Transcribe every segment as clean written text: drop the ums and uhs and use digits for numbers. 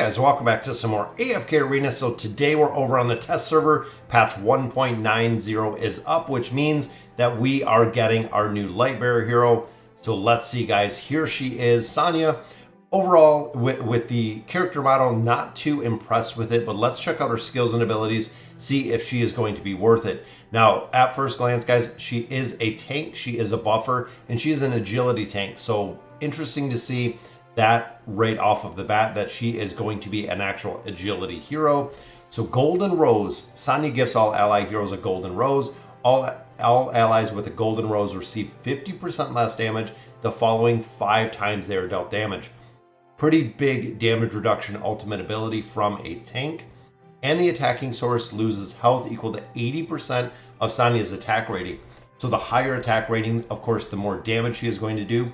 Guys, welcome back to some more AFK Arena. So today we're over on the test server. Patch 1.90 is up, which means that we are getting our new Lightbearer hero. So let's see, guys. Here she is, Sonja. Overall, with the character model, not too impressed with it, but let's check out her skills and abilities, see if she is going to be worth it. Now, at first glance, guys, she is a tank, she is a buffer, and she is an agility tank. So interesting to see that right off of the bat, that she is going to be an actual agility hero. So Golden Rose, Sonja gifts all ally heroes a Golden Rose. All allies with a Golden Rose receive 50% less damage the following 5 times they are dealt damage. Pretty big damage reduction ultimate ability from a tank. And the attacking source loses health equal to 80% of Sonja's attack rating. So the higher attack rating, of course, the more damage she is going to do.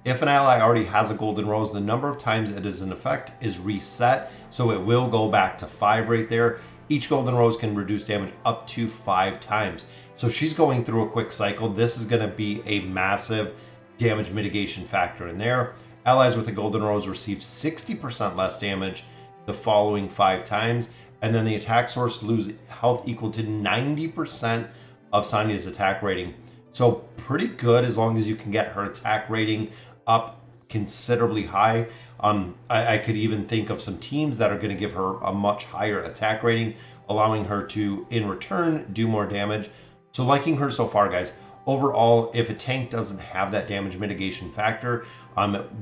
If an ally already has a Golden Rose, the number of times it is in effect is reset, so it will go back to 5 right there. Each Golden Rose can reduce damage up to 5 times. So if she's going through a quick cycle, this is going to be a massive damage mitigation factor in there. Allies with a Golden Rose receive 60% less damage the following 5 times, and then the attack source loses health equal to 90% of Sonja's attack rating. So pretty good as long as you can get her attack rating up considerably high. I could even think of some teams that are going to give her a much higher attack rating, allowing her to, in return, do more damage. So liking her so far, guys. Overall, if a tank doesn't have that damage mitigation factor,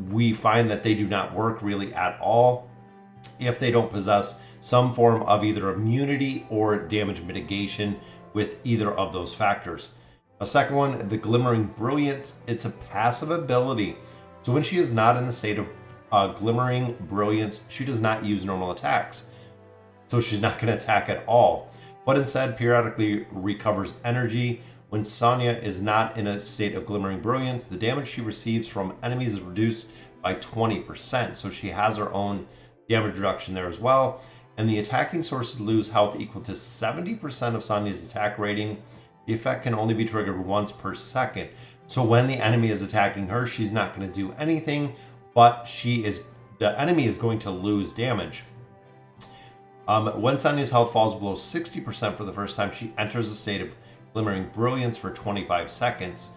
we find that they do not work really at all if they don't possess some form of either immunity or damage mitigation with either of those factors. A second one, the Glimmering Brilliance. It's a passive ability. So when she is not in the state of Glimmering Brilliance, she does not use normal attacks. So she's not going to attack at all, but instead periodically recovers energy. When Sonja is not in a state of Glimmering Brilliance, the damage she receives from enemies is reduced by 20%. So she has her own damage reduction there as well. And the attacking sources lose health equal to 70% of Sonja's attack rating. The effect can only be triggered once per second. So when the enemy is attacking her, she's not going to do anything, but the enemy is going to lose damage. When Sonja's health falls below 60% for the first time, she enters a state of Glimmering Brilliance for 25 seconds.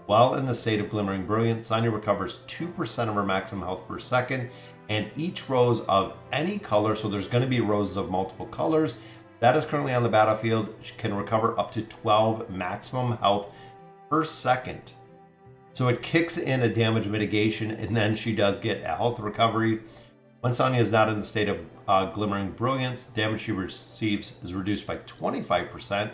While in the state of Glimmering Brilliance, Sonja recovers 2% of her maximum health per second, and each rose of any color, so there's going to be roses of multiple colors, that is currently on the battlefield, she can recover up to 12 maximum health per second. So it kicks in a damage mitigation, and then she does get a health recovery. When Sonja is not in the state of Glimmering Brilliance, the damage she receives is reduced by 25%.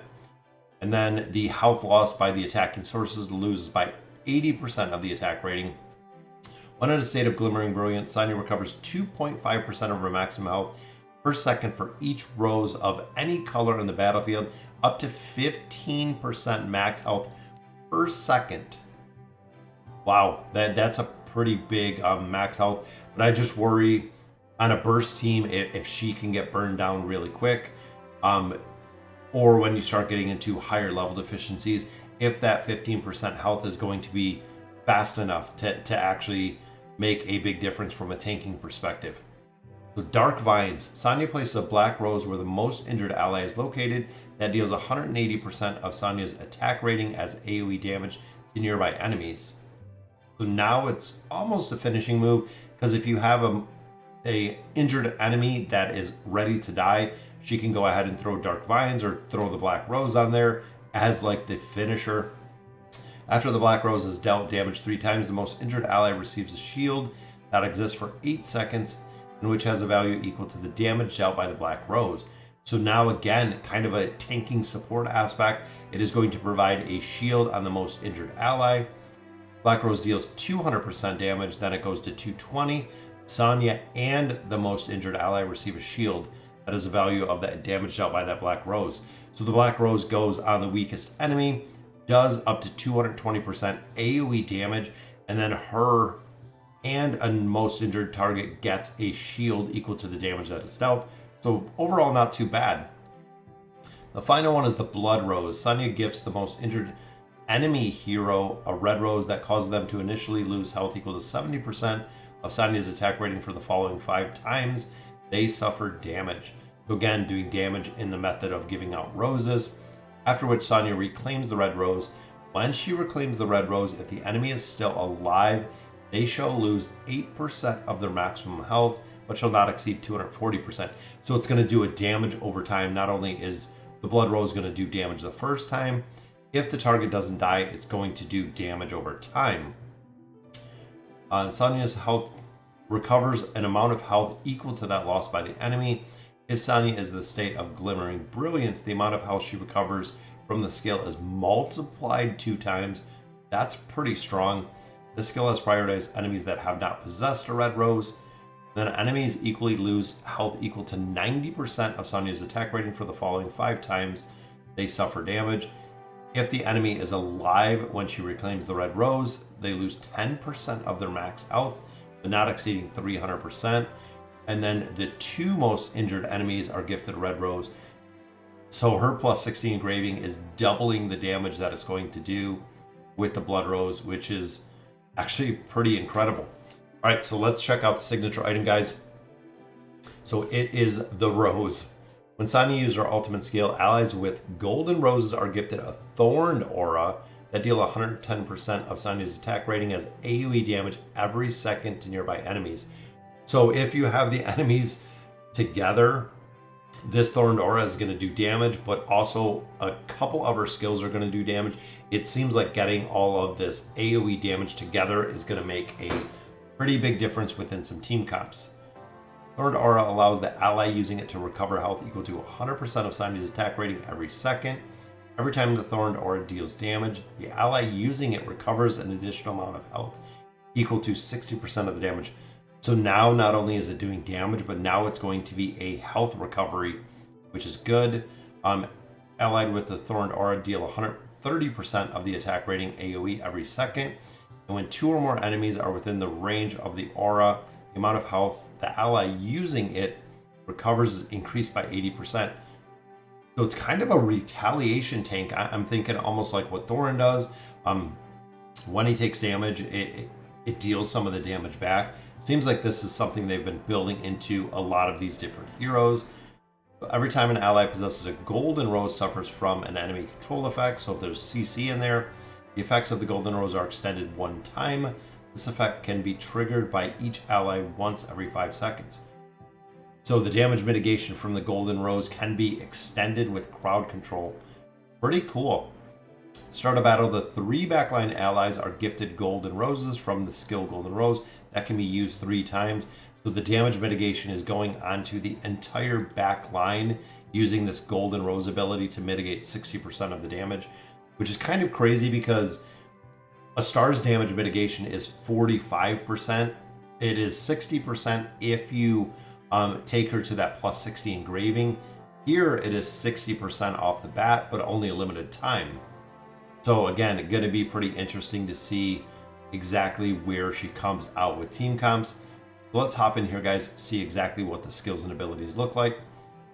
And then the health lost by the attacking sources loses by 80% of the attack rating. When in a state of Glimmering Brilliance, Sonja recovers 2.5% of her maximum health per second for each rose of any color in the battlefield, up to 15% max health per second. Wow, that's a pretty big max health, but I just worry on a burst team if she can get burned down really quick, or when you start getting into higher level deficiencies, if that 15% health is going to be fast enough to actually make a big difference from a tanking perspective. So Dark Vines. Sonja places a black rose where the most injured ally is located. That deals 180% of Sonja's attack rating as AoE damage to nearby enemies. So now it's almost a finishing move, because if you have a injured enemy that is ready to die, she can go ahead and throw Dark Vines or throw the black rose on there as like the finisher. After the black rose is dealt damage 3 times, the most injured ally receives a shield that exists for 8 seconds, and which has a value equal to the damage dealt by the black rose. So now again, kind of a tanking support aspect. It is going to provide a shield on the most injured ally. Black rose deals 200% damage, then it goes to 220. Sonja and the most injured ally receive a shield that is the value of that damage dealt by that black rose. So the black rose goes on the weakest enemy, does up to 220% AoE damage, and then her and a most injured target gets a shield equal to the damage that is dealt. So overall, not too bad. The final one is the Blood Rose. Sonja gifts the most injured enemy hero a red rose that causes them to initially lose health equal to 70% of Sonja's attack rating for the following 5 times, they suffer damage. So again, doing damage in the method of giving out roses, after which Sonja reclaims the red rose. When she reclaims the red rose, if the enemy is still alive, they shall lose 8% of their maximum health, but shall not exceed 240%. So it's going to do a damage over time. Not only is the blood rose going to do damage the first time, if the target doesn't die, it's going to do damage over time. Sonja's health recovers an amount of health equal to that lost by the enemy. If Sonja is in the state of glimmering brilliance, the amount of health she recovers from the skill is multiplied 2 times. That's pretty strong. This skill has prioritized enemies that have not possessed a red rose. Then enemies equally lose health equal to 90% of Sonja's attack rating for the following 5 times they suffer damage. If the enemy is alive when she reclaims the red rose, they lose 10% of their max health, but not exceeding 300%. And then the 2 most injured enemies are gifted a red rose. So her plus 60 engraving is doubling the damage that it's going to do with the blood rose, which is actually pretty incredible. All right, so let's check out the signature item, guys. So it is the rose. When Sonja uses her ultimate skill, allies with golden roses are gifted a thorned aura that deal 110% of Sonja's attack rating as AoE damage every second to nearby enemies. So if you have the enemies together, this thorned aura is going to do damage, but also a couple of her skills are going to do damage. It seems like getting all of this AoE damage together is going to make a pretty big difference within some team comps. Thorned aura allows the ally using it to recover health equal to 100% of Sonja's attack rating every second. Every time the thorned aura deals damage, the ally using it recovers an additional amount of health equal to 60% of the damage. So now not only is it doing damage, but now it's going to be a health recovery, which is good. Allied with the thorned aura deal 130% of the attack rating AoE every second. And when 2 or more enemies are within the range of the aura, the amount of health the ally using it recovers is increased by 80%. So it's kind of a retaliation tank. I'm thinking almost like what Thorin does. When he takes damage, it deals some of the damage back. Seems like this is something they've been building into a lot of these different heroes. Every time an ally possesses a golden rose suffers from an enemy control effect. So if there's CC in there, the effects of the golden rose are extended 1 time. This effect can be triggered by each ally once every 5 seconds. So the damage mitigation from the golden rose can be extended with crowd control. Pretty cool. Start a battle, the 3 backline allies are gifted golden roses from the skill golden rose. That can be used 3 times. So the damage mitigation is going onto the entire back line using this golden rose ability to mitigate 60% of the damage, which is kind of crazy because a star's damage mitigation is 45%. It is 60% if you take her to that plus 60 engraving. Here it is 60% off the bat, but only a limited time. So again, going to be pretty interesting to see exactly where she comes out with team comps. So let's hop in here, guys, see exactly what the skills and abilities look like.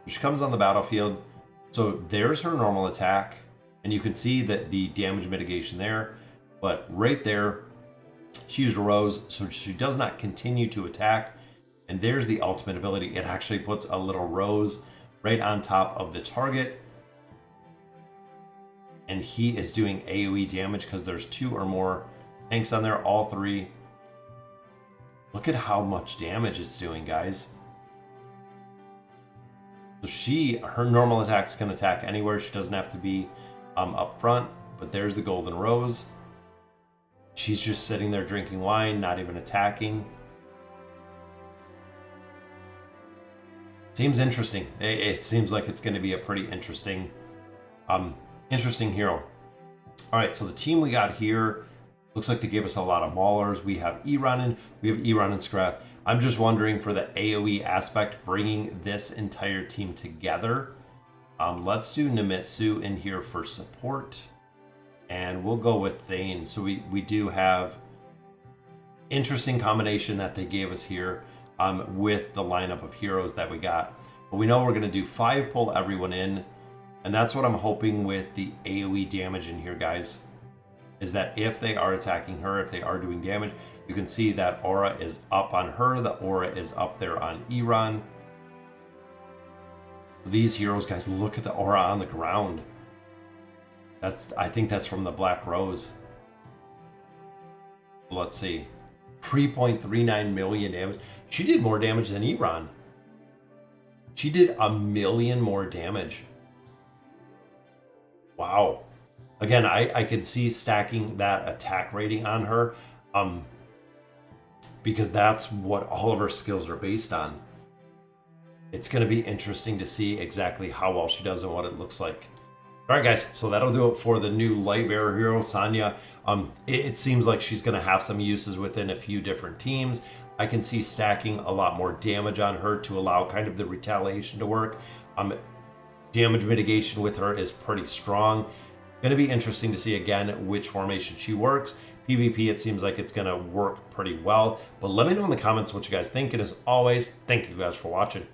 She comes on the battlefield. So there's her normal attack, and you can see that the damage mitigation there. But right there, she used a rose, so she does not continue to attack. And there's the ultimate ability. It actually puts a little rose right on top of the target. And he is doing AoE damage because there's 2 or more tanks on there, all 3. Look at how much damage it's doing, guys. So her normal attacks can attack anywhere. She doesn't have to be up front. But there's the golden rose. She's just sitting there drinking wine, not even attacking. Seems interesting. It seems like it's going to be a pretty interesting hero. All right, so the team we got here looks like they gave us a lot of maulers. We have Eranin, we have Eranin and Scrath. I'm just wondering for the AoE aspect, bringing this entire team together. Let's do Nemitsu in here for support. And we'll go with Thane. So we do have interesting combination that they gave us here with the lineup of heroes that we got. But we know we're going to do 5 pull everyone in. And that's what I'm hoping with the AoE damage in here, guys. is that if they are attacking her, if they are doing damage, you can see that aura is up on her. The aura is up there on Iran. These heroes, guys, look at the aura on the ground. I think that's from the Black Rose. Let's see. 3.39 million damage. She did more damage than Iran. She did 1 million more damage. Wow. Again, I could see stacking that attack rating on her, because that's what all of her skills are based on. It's going to be interesting to see exactly how well she does and what it looks like. All right, guys, so that'll do it for the new Lightbearer hero, Sonja. It seems like she's going to have some uses within a few different teams. I can see stacking a lot more damage on her to allow kind of the retaliation to work. Damage mitigation with her is pretty strong. Going to be interesting to see, again, which formation she works. PvP, it seems like it's going to work pretty well. But let me know in the comments what you guys think. And as always, thank you guys for watching.